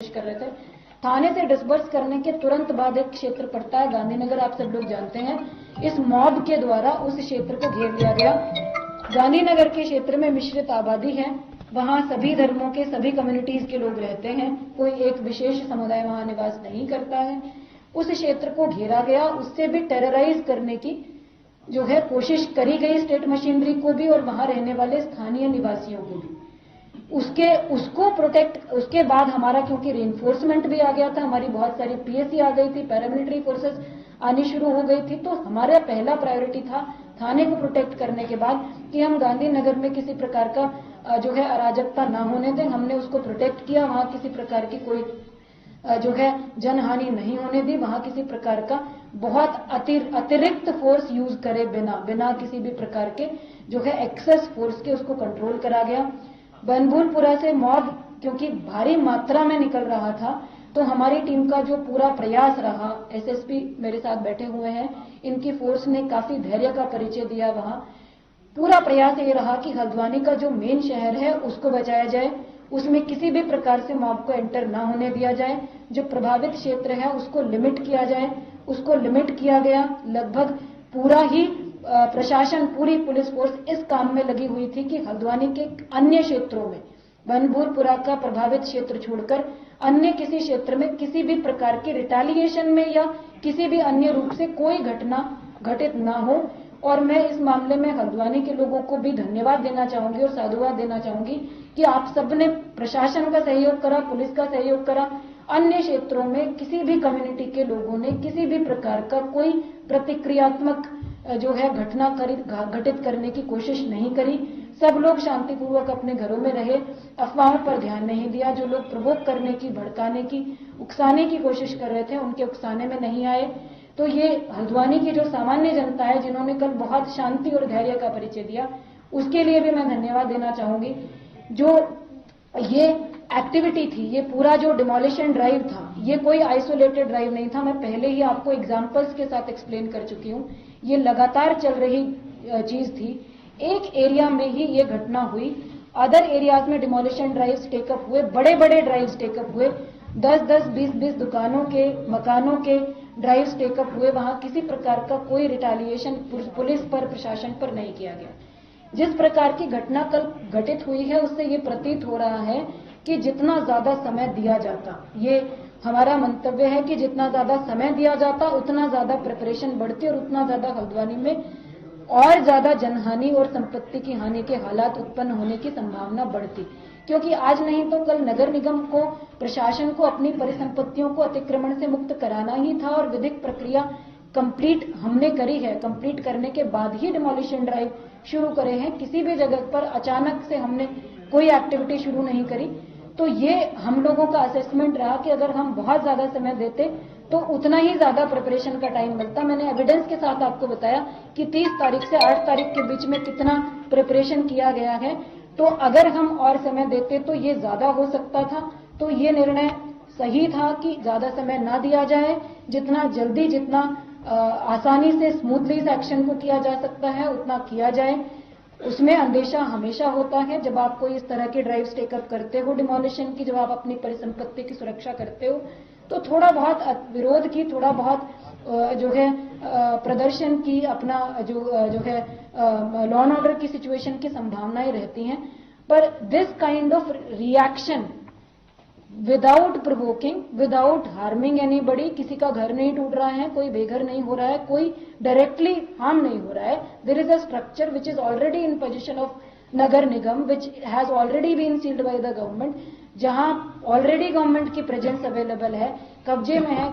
कर रहे थे। थाने से डिस्बर्स करने के तुरंत बाद एक क्षेत्र पड़ता है गांधीनगर, आप सब लोग जानते हैं। इस मॉब के द्वारा उस क्षेत्र को घेर लिया गया। गांधीनगर के क्षेत्र में मिश्रित आबादी है, वहां सभी धर्मों के सभी कम्युनिटीज के लोग रहते हैं, कोई एक विशेष समुदाय वहां निवास नहीं करता है। उस क्षेत्र को घेरा गया, उससे भी टेरराइज करने की जो है कोशिश करी गई स्टेट मशीनरी को भी और वहां रहने वाले स्थानीय निवासियों को भी। उसको प्रोटेक्ट, उसके बाद हमारा क्योंकि रेनफोर्समेंट भी आ गया था, हमारी बहुत सारी पीएससी आ गई थी, पैरामिलिट्री फोर्सेस आनी शुरू हो गई थी, तो हमारा पहला प्रायोरिटी था थाने को प्रोटेक्ट करने के बाद कि हम गांधीनगर में किसी प्रकार का जो है अराजकता ना होने दें। हमने उसको प्रोटेक्ट किया, वहां किसी प्रकार की कोई जो है जनहानि नहीं होने दी, वहां किसी प्रकार का बहुत अतिरिक्त फोर्स यूज करे बिना किसी भी प्रकार के जो है एक्सेस फोर्स के उसको कंट्रोल करा गया। बनभूलपुरा से मॉब क्योंकि भारी मात्रा में निकल रहा था, तो हमारी टीम का जो पूरा प्रयास रहा, एसएसपी मेरे साथ बैठे हुए हैं, इनकी फोर्स ने काफी धैर्य का परिचय दिया। वहां पूरा प्रयास ये रहा कि हल्द्वानी का जो मेन शहर है उसको बचाया जाए, उसमें किसी भी प्रकार से मॉब को एंटर ना होने दिया जाए। जो प्रभावित क्षेत्र है उसको लिमिट किया जाए, उसको लिमिट किया गया। लगभग पूरा ही प्रशासन, पूरी पुलिस फोर्स इस काम में लगी हुई थी कि हल्द्वानी के अन्य क्षेत्रों में, बनभूलपुरा का प्रभावित क्षेत्र छोड़कर अन्य किसी क्षेत्र में किसी भी प्रकार की रिटेलिएशन में या किसी भी अन्य रूप से कोई घटना घटित ना हो। और मैं इस मामले में हल्द्वानी के लोगों को भी धन्यवाद देना चाहूंगी और साधुवाद देना चाहूंगी कि आप सबने प्रशासन का सहयोग करा, पुलिस का सहयोग करा। अन्य क्षेत्रों में किसी भी कम्युनिटी के लोगों ने किसी भी प्रकार का कोई प्रतिक्रियात्मक जो है घटना घटित करने की कोशिश नहीं करी। सब लोग शांतिपूर्वक अपने घरों में रहे, अफवाहों पर ध्यान नहीं दिया। जो लोग प्रवोक करने की, भड़काने की, उकसाने की कोशिश कर रहे थे, उनके उकसाने में नहीं आए। तो ये हल्द्वानी की जो सामान्य जनता है, जिन्होंने कल बहुत शांति और धैर्य का परिचय दिया, उसके लिए भी मैं धन्यवाद देना चाहूंगी। जो ये एक्टिविटी थी, ये पूरा जो डिमोलिशन ड्राइव था, ये कोई आइसोलेटेड ड्राइव नहीं था। मैं पहले ही आपको एग्जांपल्स के साथ एक्सप्लेन कर चुकी हूं। ये लगातार चल रही चीज थी। एक एरिया में ही ये घटना हुई, अदर एरियाज में डिमोलिशन ड्राइव्स टेकअप हुए, बड़े बड़े ड्राइव्स टेकअप हुए, 10-10, 20-20 दुकानों के, मकानों के ड्राइव्स टेकअप हुए। वहां किसी प्रकार का कोई रिटेलिएशन पुलिस पर, प्रशासन पर नहीं किया गया। जिस प्रकार की घटना कल घटित हुई है, उससे ये प्रतीत हो रहा है कि जितना ज्यादा समय दिया जाता, ये हमारा मंतव्य है कि जितना ज्यादा समय दिया जाता उतना ज्यादा प्रिपरेशन बढ़ती और उतना ज्यादा हल्द्वानी में और ज्यादा जनहानि और संपत्ति की हानि के हालात उत्पन्न होने की संभावना बढ़ती। क्योंकि आज नहीं तो कल नगर निगम को, प्रशासन को अपनी परिसंपत्तियों को अतिक्रमण से मुक्त कराना ही था और विधिक प्रक्रिया कंप्लीट हमने करी है। कंप्लीट करने के बाद ही डिमोलिशन ड्राइव शुरू करे हैं। किसी भी जगह पर अचानक से हमने कोई एक्टिविटी शुरू नहीं करी। तो ये हम लोगों का असेसमेंट रहा कि अगर हम बहुत ज्यादा समय देते तो उतना ही ज्यादा प्रिपरेशन का टाइम लगता। मैंने एविडेंस के साथ आपको बताया कि 30 तारीख से 8 तारीख के बीच में कितना प्रिपरेशन किया गया है। तो अगर हम और समय देते तो ये ज्यादा हो सकता था। तो ये निर्णय सही था कि ज्यादा समय ना दिया जाए, जितना जल्दी, जितना आसानी से, स्मूथली इस एक्शन को किया जा सकता है उतना किया जाए। उसमें अंदेशा हमेशा होता है जब आप कोई इस तरह की ड्राइव्स टेकअप करते हो डिमोलिशन की, जब आप अपनी परिसंपत्ति की सुरक्षा करते हो, तो थोड़ा बहुत विरोध की, थोड़ा बहुत जो है प्रदर्शन की, अपना जो है लॉ एंड ऑर्डर की सिचुएशन की संभावनाएं रहती हैं। पर this kind of reaction without provoking, without harming anybody, किसी का घर नहीं टूट रहा है, कोई बेघर नहीं हो रहा है, कोई डायरेक्टली हार्म नहीं हो रहा है। There is a structure which is already in position of Nagar Nigam, which has already been sealed by the government, जहां ऑलरेडी गवर्नमेंट की प्रेजेंस अवेलेबल है, कब्जे में है,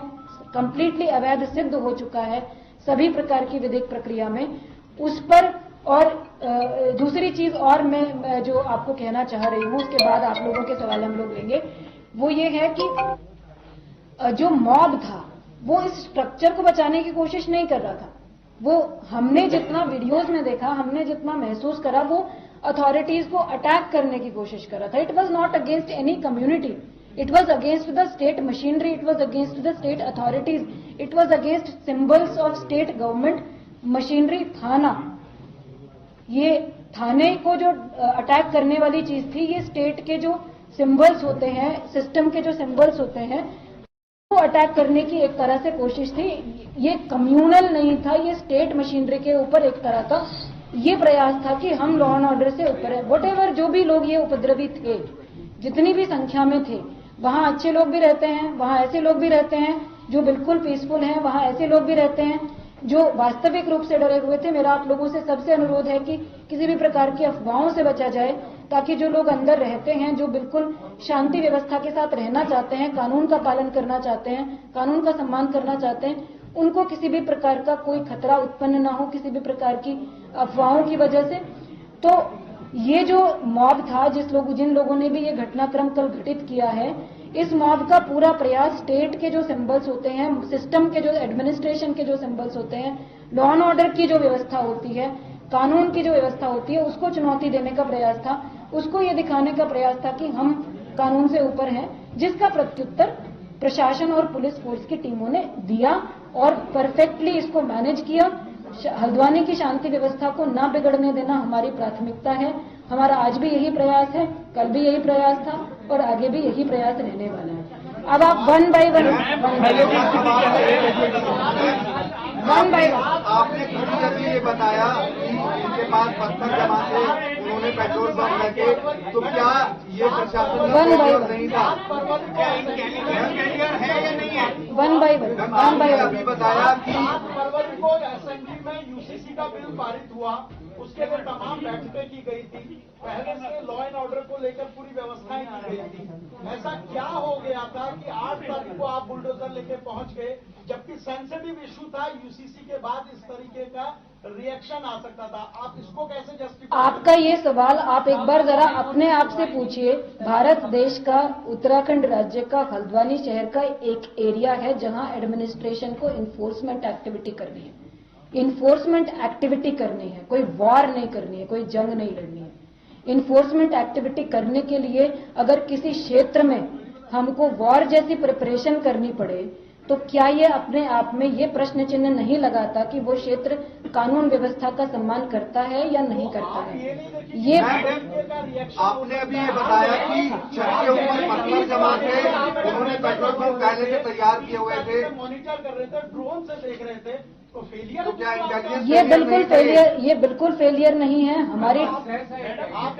कंप्लीटली अवैध सिद्ध हो चुका है सभी प्रकार की विधिक प्रक्रिया में। उस पर और दूसरी चीज और मैं जो आपको कहना चाह रही हूं, उसके बाद आप लोगों के सवाल हम लोग लेंगे, वो ये है कि जो मॉब था वो इस स्ट्रक्चर को बचाने की कोशिश नहीं कर रहा था। वो हमने जितना वीडियोस में देखा, हमने जितना महसूस करा, वो अथॉरिटीज को अटैक करने की कोशिश कर रहा था। It was not against any community, it was against the state machinery, it was against the state authorities, it was against symbols of state government machinery. थाना, ये थाने को जो अटैक करने वाली चीज थी, ये स्टेट के जो सिंबल्स होते हैं, सिस्टम के जो सिंबल्स होते हैं, को अटैक करने की एक तरह से कोशिश थी। ये कम्युनल नहीं था, ये स्टेट मशीनरी के ऊपर एक तरह का ये प्रयास था कि हम लॉ एंड ऑर्डर से ऊपर है। वॉटेवर जो भी लोग ये उपद्रवी थे, जितनी भी संख्या में थे, वहां अच्छे लोग भी रहते हैं, वहां ऐसे लोग भी रहते हैं जो बिल्कुल पीसफुल हैं, वहां ऐसे लोग भी रहते हैं जो वास्तविक रूप से डरे हुए थे। मेरा आप लोगों से सबसे अनुरोध है कि किसी भी प्रकार की अफवाहों से बचा जाए, ताकि जो लोग अंदर रहते हैं, जो बिल्कुल शांति व्यवस्था के साथ रहना चाहते हैं, कानून का पालन करना चाहते हैं, कानून का सम्मान करना चाहते हैं, उनको किसी भी प्रकार का कोई खतरा उत्पन्न ना हो, किसी भी प्रकार की अफवाहों की वजह से। तो ये जो मॉब था, जिन लोगों ने भी ये घटनाक्रम कल घटित किया है, इस मॉब का पूरा प्रयास स्टेट के जो सिंबल्स होते हैं, सिस्टम के जो एडमिनिस्ट्रेशन के जो सिंबल्स होते हैं, लॉ एंड ऑर्डर की जो व्यवस्था होती है, कानून की जो व्यवस्था होती है, उसको चुनौती देने का प्रयास था। उसको ये दिखाने का प्रयास था कि हम कानून से ऊपर हैं, जिसका प्रत्युत्तर प्रशासन और पुलिस फोर्स की टीमों ने दिया और परफेक्टली इसको मैनेज किया। हल्द्वानी की शांति व्यवस्था को ना बिगड़ने देना हमारी प्राथमिकता है। हमारा आज भी यही प्रयास है, कल भी यही प्रयास था और आगे भी यही प्रयास रहने वाला है। अब आप वन बाय वन आपने खुद करके ये बताया कि इनके पास पत्थर जमा थे, उन्होंने पेट्रोल बम लगे, तो क्या ये प्रशासन नहीं था? वन बाय वन अभी बताया कि फरवरी को असेंबली में यूसीसी का बिल पारित हुआ, उसके लिए तमाम बैठकें की गई थी, पहले से लॉ एंड ऑर्डर को लेकर पूरी व्यवस्थाएं की गई थी। ऐसा क्या हो गया था कि 8 तारीख को आप बुलडोजर लेके पहुंच गए, जबकि सेंसिटिव इशू था, यूसीसी के बाद इस तरीके का रिएक्शन आ सकता था? आप इसको कैसे जस्टिफाई? आपका ये सवाल आप एक बार जरा अपने आप से पूछिए। भारत देश का, उत्तराखंड राज्य का हल्द्वानी शहर का एक एरिया है जहां एडमिनिस्ट्रेशन को इन्फोर्समेंट एक्टिविटी करनी है, इन्फोर्समेंट एक्टिविटी करनी है, कोई वॉर नहीं करनी है, कोई जंग नहीं लड़नी है। इन्फोर्समेंट एक्टिविटी करने के लिए अगर किसी क्षेत्र में हमको वॉर जैसी प्रिपरेशन करनी पड़े, तो क्या ये अपने आप में ये प्रश्न चिन्ह नहीं लगाता कि वो क्षेत्र कानून व्यवस्था का सम्मान करता है या नहीं करता है? ये आपने अभी ये बताया कि छत के ऊपर पत्थर जमा थे, उन्होंने पेट्रोल पंप पहले से तैयार किए हुए थे, मॉनिटर कर रहे थे, ड्रोन से देख रहे थे, तो फेलियर? तो क्या इंटेलिजेंस ये बिल्कुल फेलियर नहीं है हमारी।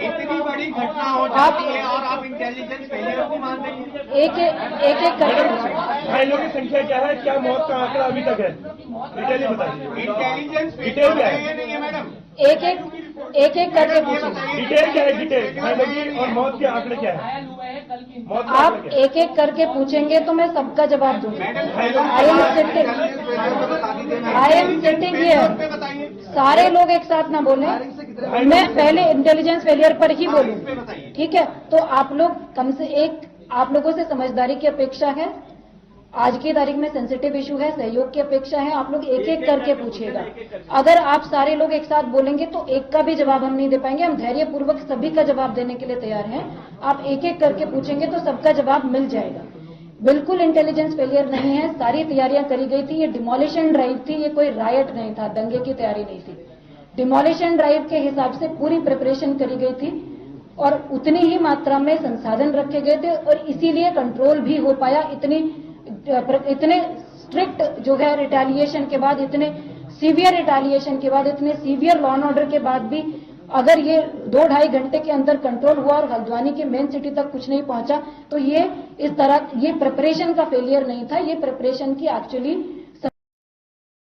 इतनी बड़ी घटना हो जाती है और आप इंटेलिजेंस फेलियर को मान रही हैं? एक करके घायलों की संख्या क्या है, क्या मौत का आंकड़ा अभी तक है, डिटेल बताइए। इंटेलिजेंस डिटेल क्या है? नहीं है मैडम, एक एक करके पूछिए। डिटेल क्या है, डिटेल घायलों की और मौत के आंकड़े क्या है? मौत के आप आंकड़े क्या है? एक एक करके पूछेंगे तो मैं सबका जवाब दूंगी। I am sitting here. सारे लोग एक साथ ना बोले, मैं पहले इंटेलिजेंस फेलियर पर ही बोलूं, ठीक है? तो आप लोग कम से एक, आप लोगों से समझदारी की अपेक्षा है, आज की तारीख में सेंसिटिव इशू है, सहयोग की अपेक्षा है। आप लोग एक एक करके पूछिएगा। अगर आप सारे लोग एक साथ बोलेंगे तो एक का भी जवाब हम नहीं दे पाएंगे। हम धैर्यपूर्वक सभी का जवाब देने के लिए तैयार हैं। आप एक एक करके पूछेंगे तो सबका जवाब मिल जाएगा। बिल्कुल इंटेलिजेंस फेलियर नहीं है, सारी तैयारियां करी गई थी। ये डिमोलिशन ड्राइव थी, ये कोई रायट नहीं था, दंगे की तैयारी नहीं थी। डिमोलिशन ड्राइव के हिसाब से पूरी प्रिपरेशन करी गई थी और उतनी ही मात्रा में संसाधन रखे गए थे और इसीलिए कंट्रोल भी हो पाया। इतने स्ट्रिक्ट जो है रिटेलिएशन के बाद, इतने सीवियर रिटेलिएशन के बाद, इतने सीवियर लॉ एंड ऑर्डर के बाद भी अगर ये 2-2.5 घंटे के अंदर कंट्रोल हुआ और हल्द्वानी के मेन सिटी तक कुछ नहीं पहुंचा, तो ये इस तरह ये प्रिपरेशन का फेलियर नहीं था, ये प्रिपरेशन की एक्चुअली